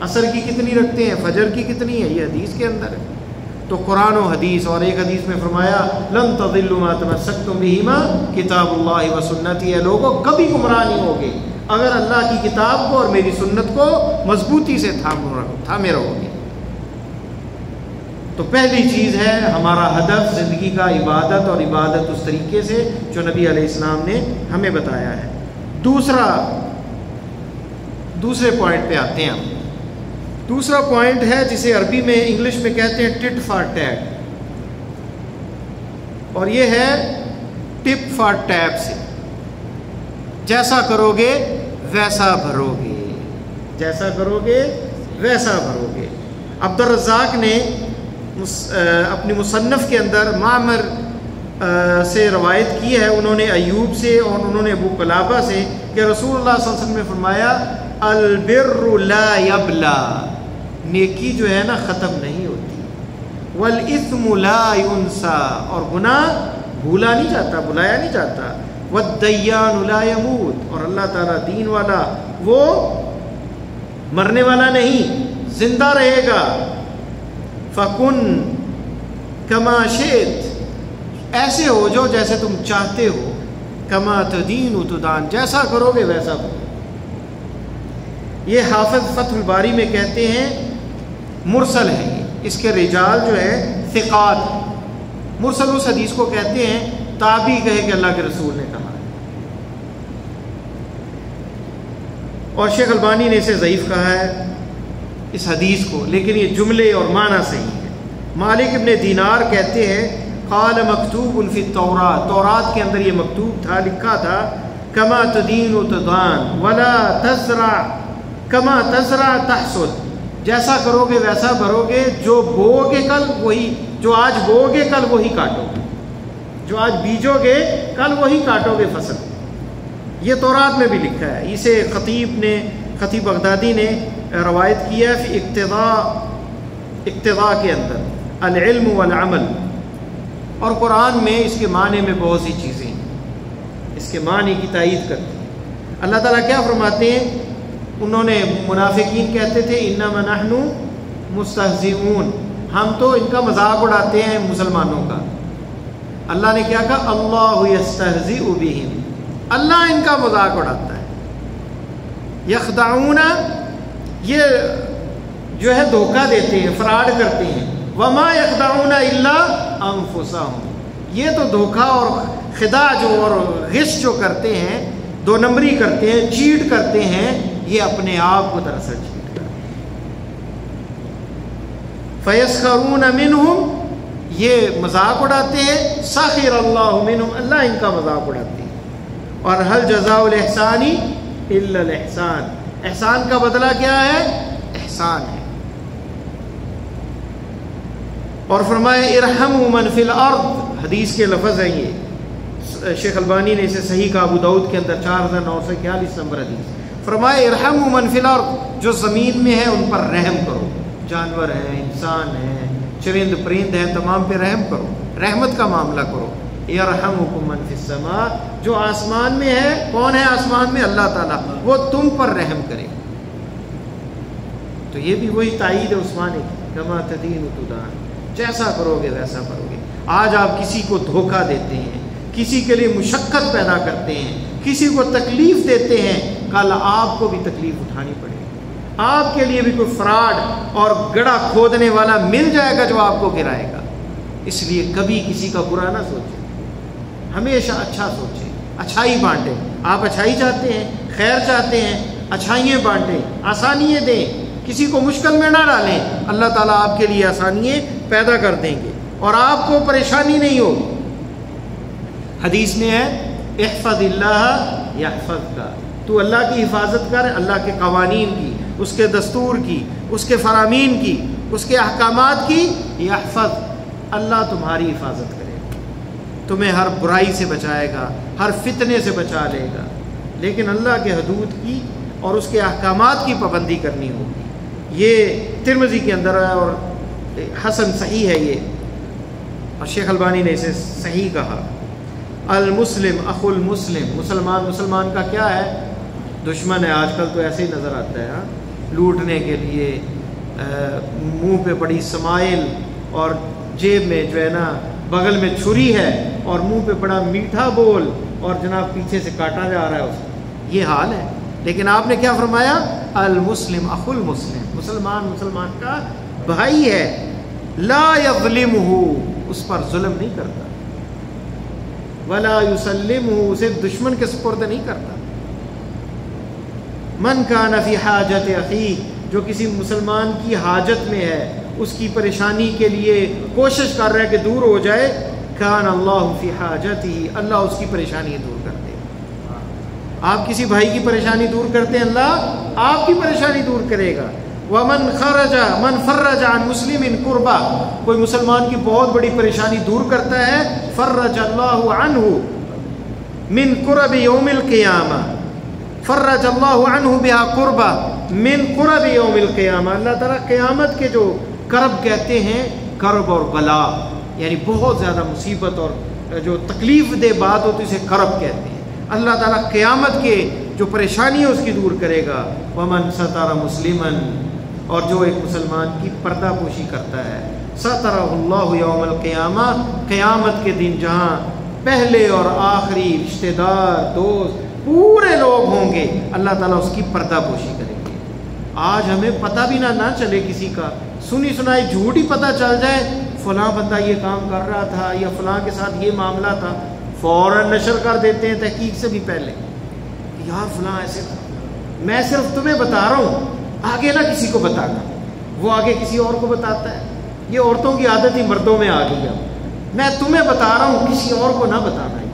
عصر کی کتنی رکھتے ہیں؟ فجر کی کتنی ہے؟ یہ حدیث کے اندر ہے۔ تو قرآن و حدیث، اور ایک حدیث میں فرمایا لن تضلوا ما تمسکتم بہما کتاب اللہ و سنتی، اے لوگوں کبھی گمراہ نہیں ہوگے اگر اللہ کی کتاب کو اور میری سنت کو مضبوطی سے تھامے رہو گے۔ تو پہلی چیز ہے ہمارا ہدف زندگی کا عبادت، اور عبادت اس طریقے سے جو نبی علیہ السلام نے ہمیں بتایا ہے۔ دوسرے پوائنٹ پہ آتے ہیں ہم۔ دوسرا پوائنٹ ہے جسے عربی میں انگلش میں کہتے ہیں ٹٹ فار ٹیٹ، اور یہ ہے ٹپ فار ٹیپ سے، جیسا کرو گے ویسا بھرو گے، جیسا کرو گے ویسا بھرو گے۔ عبدالرزاق نے اپنی مصنف کے اندر معمر سے روایت کی ہے، انہوں نے ایوب سے اور انہوں نے ابو قلابہ سے، کہ رسول اللہ صلی اللہ علیہ وسلم نے فرمایا البر لا یبلا، نیکی جو ہے نا ختم نہیں ہوتی، والاثم لا ینسا، اور گناہ بھولا نہیں جاتا، بلایا نہیں جاتا، والدیان لا یموت، اور اللہ تعالیٰ دین والا وہ مرنے والا نہیں، زندہ رہے گا۔ فکن کما شئت، ایسے ہو جو جیسے تم چاہتے ہو، کما تدین تدان، جیسا کرو گے ویسا کرو۔ یہ حافظ فتح الباری میں کہتے ہیں مرسل ہے، اس کے رجال جو ہیں ثقات۔ مرسل اس حدیث کو کہتے ہیں تابعی کہے کہ اللہ کے رسول نے کہا، اور شیخ البانی نے اسے ضعیف کہا ہے اس حدیث کو، لیکن یہ جملے اور معنی صحیح ہے۔ مالک ابن دینار کہتے ہیں قال مکتوب فی التوراۃ، تورات کے اندر یہ مکتوب تھا، لکھا تھا کما تدین تدان ولا تزرع کما تزرع تحصد، جیسا کرو گے ویسا بھرو گے، جو بو گے کل وہی، جو آج بو گے کل وہی کاٹو گے، جو آج بیجو گے کل وہی کاٹو گے فصل۔ یہ تورات میں بھی لکھا ہے، اسے خطیب بغدادی نے روایت کیا ہے فی اقتضاء کے اندر العلم والعمل، اور قرآن میں اس کے معنی میں بہت سی چیزیں ہیں، اس کے معنی کی تائید کرتی ہیں۔ اللہ تعالیٰ کیا فرماتے ہیں؟ انہوں نے منافقین کہتے تھے انما نحن مستہزئون، ہم تو ان کا مذاق اڑاتے ہیں مسلمانوں کا۔ اللہ نے کیا کہا؟ اللہ یستہزئ بہم، اللہ ان کا مذاق اڑاتا ہے۔ یخدعون، یہ جو ہے دھوکہ دیتے ہیں، فراڈ کرتے ہیں۔ وما یخدعون الا انفسہم، یہ تو دھوکہ اور خداع جو اور غش جو کرتے ہیں، 2 نمبری کرتے ہیں، چیٹ کرتے ہیں، یہ اپنے آپ کو دراصل چیٹ کرتے ہیں۔ فیسخرون منہم، یہ مذاق اڑاتے ہیں، سخر اللہ منہم، اللہ ان کا مذاق اڑاتے ہیں۔ اور هل جزاء الاحسان الا الاحسان، احسان کا بدلہ کیا ہے؟ احسان ہے۔ اور فرمایا ارحموا من فی الارض، حدیث کے لفظ ہیں یہ، شیخ البانی نے اسے صحیح کہا ابو داؤد کے اندر 4941 نمبر حدیث۔ فرمایا ارحموا من فی الارض، جو زمین میں ہے ان پر رحم کرو، جانور ہیں، انسان ہیں، چرند پرند ہیں، تمام پہ رحم کرو، رحمت کا معاملہ کرو۔ یرحمکم من فی السماء، جو آسمان میں ہے، کون ہے آسمان میں؟ اللہ تعالیٰ، وہ تم پر رحم کرے۔ تو یہ بھی وہی تائید ہے عثمانی کی، کما تدین تدان، جیسا کرو گے ویسا کرو گے۔ آج آپ کسی کو دھوکہ دیتے ہیں، کسی کے لیے مشقت پیدا کرتے ہیں، کسی کو تکلیف دیتے ہیں، کل آپ کو بھی تکلیف اٹھانی پڑے گی۔ آپ کے لیے بھی کوئی فراڈ اور گڑھا کھودنے والا مل جائے گا جو آپ کو گرائے گا۔ اس لیے کبھی کسی کا برا نہ سوچیں، ہمیشہ اچھا سوچیں، اچھائی بانٹیں۔ آپ اچھائی چاہتے ہیں، خیر چاہتے ہیں، اچھائیاں بانٹیں، آسانیاں دیں، کسی کو مشکل میں نہ ڈالیں، اللہ تعالیٰ آپ کے لیے آسانیاں پیدا کر دیں گے۔ اور آپ کو پریشانی نہیں ہو. حدیث میں ہے احفظ اللہ یحفظ کا، تو اللہ کی حفاظت کر، اللہ کے قوانین کی، اس کے دستور کی، اس کے فرامین کی، اس کے احکامات کی. یحفظ، اللہ تمہاری حفاظت کرے گا، تمہیں ہر برائی سے بچائے گا، ہر فتنے سے بچا لے گا. لیکن اللہ کے حدود کی اور اس کے احکامات کی پابندی کرنی ہوگی. یہ ترمذی کے اندر ہے اور حسن صحیح ہے یہ، اور شیخ البانی نے اسے صحیح کہا. المسلم اخو المسلم، مسلمان مسلمان کا کیا ہے؟ دشمن ہے. آج کل تو ایسے ہی نظر آتا ہے، لوٹنے کے لیے منہ پہ بڑی سمائل اور جیب میں جو ہے نا بغل میں چھری ہے اور منہ پہ بڑا میٹھا بول اور جناب پیچھے سے کاٹا جا رہا ہے اس کو. یہ حال ہے. لیکن آپ نے کیا فرمایا؟ المسلم اخو المسلم، مسلمان مسلمان کا بھائی ہے. لا یظلمہ، اس پر ظلم نہیں کرتا. ولا یسلمہ، اسے دشمن کے سپرد نہیں کرتا. من کان فی حاجت اخیہ، جو کسی مسلمان کی حاجت میں ہے، اس کی پریشانی کے لیے کوشش کر رہا ہے کہ دور ہو جائے، کان اللہ فی حاجتہ، اللہ اس کی پریشانی دور کرتے ہیں. آپ کسی بھائی کی پریشانی دور کرتے ہیں، اللہ آپ کی پریشانی دور کرے گا. ومن من فرج عن مسلم کربا، کوئی مسلمان کی بہت بڑی پریشانی دور کرتا ہے، فرج اللہ عنہ من کرب یوم القیامہ، فرج اللہ عنہ بہا قربا من قرب یوم القیامہ. اللہ تعالیٰ قیامت کے جو کرب کہتے ہیں، کرب اور بلا یعنی بہت زیادہ مصیبت اور جو تکلیف دہ بات ہوتی اسے کرب کہتے ہیں. اللہ تعالیٰ قیامت کے جو پریشانی ہے اس کی دور کرے گا. ومن ستر مسلمن، اور جو ایک مسلمان کی پردہ پوشی کرتا ہے، سترہ اللہ یوم القیامہ، قیامت کے دن جہاں پہلے اور آخری رشتہ دار دوست پورے لوگ ہوں گے، اللہ تعالیٰ اس کی پردہ پوشی کریں گے. آج ہمیں پتہ بھی نہ چلے کسی کا، سنی سنائی جھوٹ ہی پتہ چل جائے، فلاں بندہ یہ کام کر رہا تھا یا فلاں کے ساتھ یہ معاملہ تھا، فوراً نشر کر دیتے ہیں تحقیق سے بھی پہلے، یار فلاں ایسے تھا. میں صرف تمہیں بتا رہا ہوں، آگے نہ کسی کو بتانا. وہ آگے کسی اور کو بتاتا ہے. یہ عورتوں کی عادت ہی مردوں میں آ گئی ہے. میں تمہیں بتا رہا ہوں، کسی اور کو نہ بتانا ہے،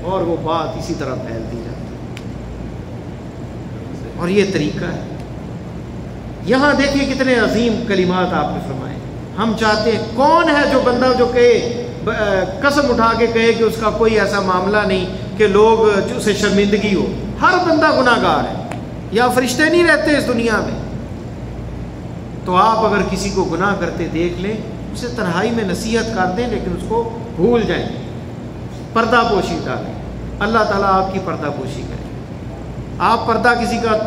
اور وہ بات اسی طرح پھیلتی جاتی ہے. اور یہ طریقہ ہے. یہاں دیکھیے کتنے عظیم کلمات آپ نے فرمائے. ہم چاہتے ہیں، کون ہے جو بندہ جو کہے، قسم اٹھا کے کہے کہ اس کا کوئی ایسا معاملہ نہیں کہ لوگ جو اسے شرمندگی ہو. ہر بندہ گناہ گار ہے، یا فرشتے نہیں رہتے اس دنیا میں. تو آپ اگر کسی کو گناہ کرتے دیکھ لیں، اسے تنہائی میں نصیحت کر دیں، لیکن اس کو بھول جائیں، پردہ پوشی ڈالیں. اللہ تعالیٰ آپ کی پردہ پوشی کرے. آپ پردہ کسی کا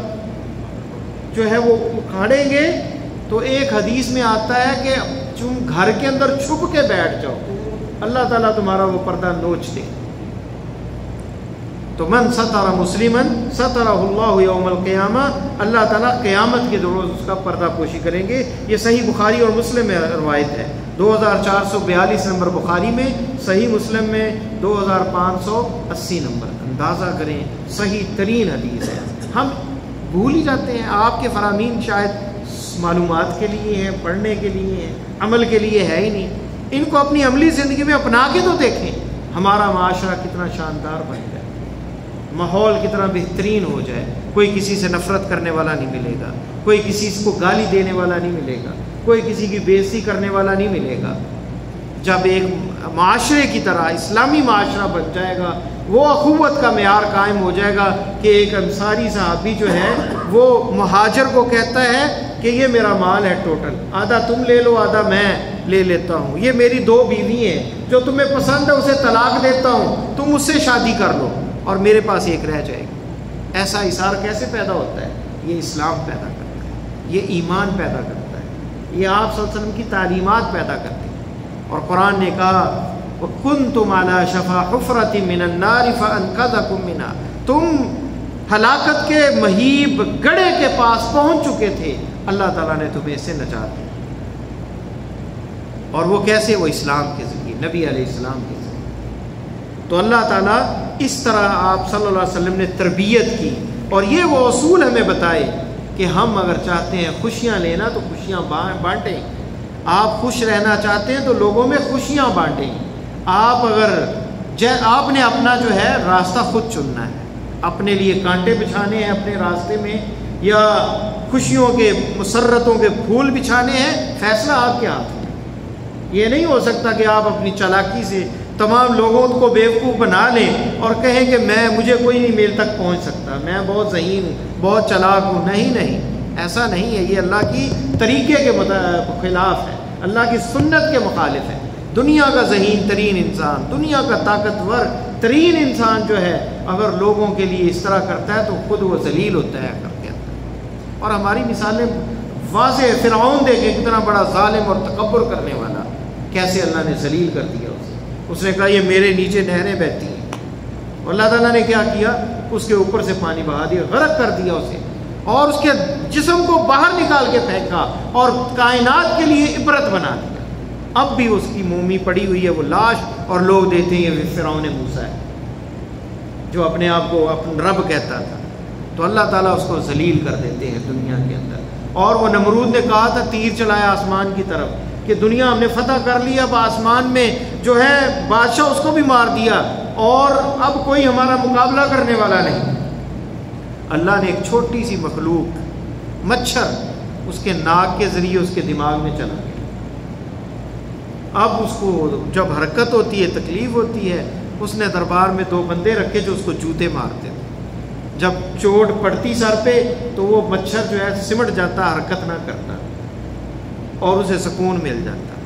جو ہے وہ اکھاڑیں گے تو ایک حدیث میں آتا ہے کہ تم گھر کے اندر چھپ کے بیٹھ جاؤ، اللہ تعالیٰ تمہارا وہ پردہ نوچ دے. تو من ستر مسلمن سترہ اللہ یوم القیامہ، اللہ تعالیٰ قیامت کے روز اس کا پردہ پوشی کریں گے. یہ صحیح بخاری اور مسلم میں روایت ہے، 2442 نمبر بخاری میں، صحیح مسلم میں 2580 نمبر. اندازہ کریں، صحیح ترین حدیث ہے. ہم بھول ہی جاتے ہیں. آپ کے فرامین شاید معلومات کے لیے ہیں، پڑھنے کے لیے ہیں، عمل کے لیے ہے ہی نہیں. ان کو اپنی عملی زندگی میں اپنا کے تو دیکھیں. ہمارا معاشرہ کتنا شاندار بن جائے، ماحول کتنا بہترین ہو جائے. کوئی کسی سے نفرت کرنے والا نہیں ملے گا، کوئی کسی کو گالی دینے والا نہیں ملے گا، کوئی کسی کی بے عزتی کرنے والا نہیں ملے گا. جب ایک معاشرے کی طرح اسلامی معاشرہ بن جائے گا، وہ اخوت کا معیار قائم ہو جائے گا کہ ایک انصاری صحابی جو ہے وہ مہاجر کو کہتا ہے کہ یہ میرا مال ہے ٹوٹل، آدھا تم لے لو آدھا میں لے لیتا ہوں، یہ میری 2 بیوی ہیں، جو تمہیں پسند ہے اسے طلاق دیتا ہوں، تم اس سے شادی کر لو اور میرے پاس ایک رہ جائے گی. ایسا اثار کیسے پیدا ہوتا ہے؟ یہ اسلام پیدا کرتا ہے، یہ ایمان پیدا کرتا ہے، یہ آپ صلی اللہ علیہ وسلم کی تعلیمات پیدا کرتی ہیں. اور قرآن نے کہا وَكُنْتُمْ عَلَى شَفَا حُفْرَةٍ مِّنَ النَّارِ فَأَنْقَذَكُم مِّنْهَا، تم ہلاکت کے مہیب گڑھے کے پاس پہنچ چکے تھے، اللہ تعالیٰ نے تمہیں اس سے نجات دی. اور وہ کیسے؟ وہ اسلام کے ذریعے، نبی علیہ السلام کے ذریعے. تو اللہ تعالیٰ اس طرح آپ صلی اللہ علیہ وسلم نے تربیت کی، اور یہ وہ اصول ہمیں بتائے کہ ہم اگر چاہتے ہیں خوشیاں لینا تو خوشیاں بانٹیں، آپ خوش رہنا چاہتے ہیں تو لوگوں میں خوشیاں بانٹیں. آپ آپ نے اپنا جو ہے راستہ خود چننا ہے. اپنے لیے کانٹے بچھانے ہیں اپنے راستے میں یا خوشیوں کے مسرتوں کے پھول بچھانے ہیں، فیصلہ آپ کے ہاتھ میں. یہ نہیں ہو سکتا کہ آپ اپنی چالاکی سے تمام لوگوں کو بیوقوف بنا لیں اور کہیں کہ مجھے کوئی نہیں میرے تک پہنچ سکتا، میں بہت ذہین ہوں، بہت چالاک ہوں. نہیں، ایسا نہیں ہے. یہ اللہ کی طریقے کے خلاف ہے، اللہ کی سنت کے مخالف ہے. دنیا کا ذہین ترین انسان، دنیا کا طاقتور ترین انسان جو ہے اگر لوگوں کے لیے اس طرح کرتا ہے تو خود وہ ذلیل ہوتا ہے کر کے اندر. اور ہماری مثالیں واضح. فرعون دیکھیں کتنا بڑا ظالم اور تکبر کرنے والا، کیسے اللہ نے ذلیل کر دیا اسے. اس نے کہا یہ میرے نیچے نہریں بہتی ہیں، اور اللہ تعالیٰ نے کیا کیا؟ اس کے اوپر سے پانی بہا دیا، غرق کر دیا اسے، اور اس کے جسم کو باہر نکال کے پھینکا اور کائنات کے لیے عبرت بنا دیا. اب بھی اس کی مومی پڑی ہوئی ہے وہ لاش، اور لوگ دیتے ہیں یہ فرعون موسیٰ ہے جو اپنے آپ کو اپنا رب کہتا تھا. تو اللہ تعالیٰ اس کو ذلیل کر دیتے ہیں دنیا کے اندر. اور وہ نمرود نے کہا تھا، تیر چلایا آسمان کی طرف کہ دنیا ہم نے فتح کر لی، اب آسمان میں جو ہے بادشاہ اس کو بھی مار دیا اور اب کوئی ہمارا مقابلہ کرنے والا نہیں. اللہ نے ایک چھوٹی سی مخلوق مچھر اس کے ناک کے ذریعے اس کے دماغ میں چلا گیا. اب اس کو جب حرکت ہوتی ہے تکلیف ہوتی ہے. اس نے دربار میں 2 بندے رکھے جو اس کو جوتے مارتے تھے. جب چوٹ پڑتی سر پہ تو وہ مچھر جو ہے سمٹ جاتا، حرکت نہ کرتا اور اسے سکون مل جاتا.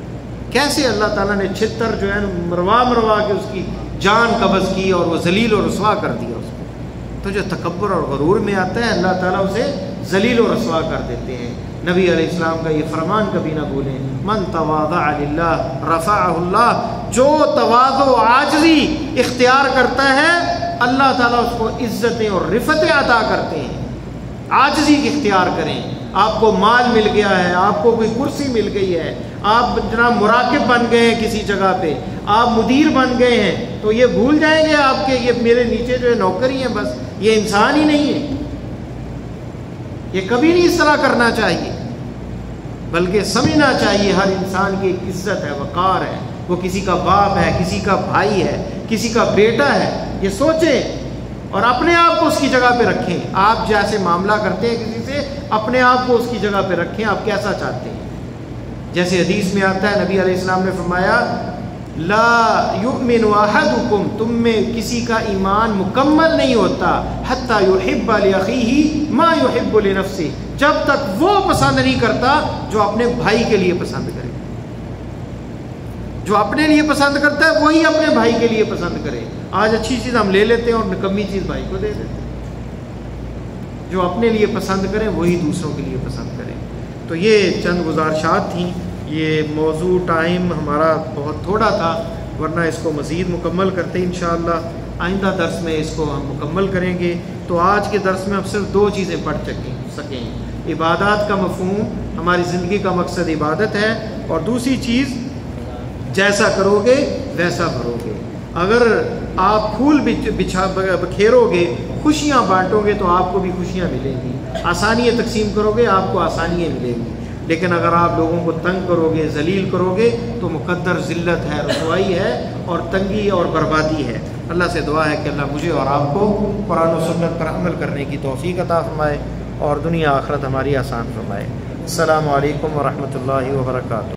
کیسے اللہ تعالیٰ نے 76 جو ہے مروا کے اس کی جان قبض کی اور وہ ذلیل و رسوا کر دیا اس کو. تو جو تکبر اور غرور میں آتا ہے اللہ تعالیٰ اسے ذلیل و رسوا کر دیتے ہیں. نبی علیہ السلام کا یہ فرمان کبھی نہ بھولیں، من تواضع للہ رفعہ اللہ. جو تواضع و عاجزی اختیار کرتا ہے اللہ تعالیٰ اس کو عزتیں اور رفتیں عطا کرتے ہیں. عاجزی اختیار کریں. آپ کو مال مل گیا ہے، آپ کو کوئی کرسی مل گئی ہے، آپ جناب مراقب بن گئے ہیں کسی جگہ پہ، آپ مدیر بن گئے ہیں، تو یہ بھول جائیں گے آپ کے یہ میرے نیچے جو ہے نوکر ہی ہیں، بس یہ انسان ہی نہیں ہے. یہ کبھی نہیں اس طرح کرنا چاہیے، بلکہ سمجھنا چاہیے ہر انسان کی ایک عزت ہے، وقار ہے. وہ کسی کا باپ ہے، کسی کا بھائی ہے، کسی کا بیٹا ہے. یہ سوچیں اور اپنے آپ کو اس کی جگہ پہ رکھیں. آپ جیسے معاملہ کرتے ہیں کسی سے، اپنے آپ کو اس کی جگہ پہ رکھیں. آپ کیسا چاہتے ہیں؟ جیسے حدیث میں آتا ہے، نبی علیہ السلام نے فرمایا لا یؤمن احدکم، تم میں کسی کا ایمان مکمل نہیں ہوتا حتی یحب لاخیہ ما یحب لنفسہ، جب تک وہ پسند نہیں کرتا جو اپنے بھائی کے لیے پسند کرے. جو اپنے لیے پسند کرتا ہے وہی اپنے بھائی کے لیے پسند کرے. آج اچھی چیز ہم لے لیتے ہیں اور نکمی چیز بھائی کو دے دیتے ہیں. جو اپنے لیے پسند کریں وہی دوسروں کے لیے پسند کریں. تو یہ چند گزارشات تھیں. یہ موضوع ٹائم ہمارا بہت تھوڑا تھا، ورنہ اس کو مزید مکمل کرتے ہیں انشاءاللہ. آئندہ درس میں اس کو ہم مکمل کریں گے. تو آج کے درس میں ہم صرف 2 چیزیں پڑھ سکیں. عبادات کا مفہوم، ہماری زندگی کا مقصد عبادت ہے، اور دوسری چیز جیسا کرو گے ویسا بھرو گے. اگر آپ پھول بکھیرو گے، خوشیاں بانٹو گے تو آپ کو بھی خوشیاں ملیں گی. آسانیاں تقسیم کرو گے آپ کو آسانیاں ملیں گی. لیکن اگر آپ لوگوں کو تنگ کرو گے، ذلیل کرو گے تو مقدر ذلت ہے، رسوائی ہے اور تنگی اور بربادی ہے. اللہ سے دعا ہے کہ اللہ مجھے اور آپ کو قرآن و سنت پر عمل کرنے کی توفیق عطا فرمائے اور دنیا آخرت ہماری آسان فرمائے. السلام علیکم ورحمۃ اللہ وبرکاتہ.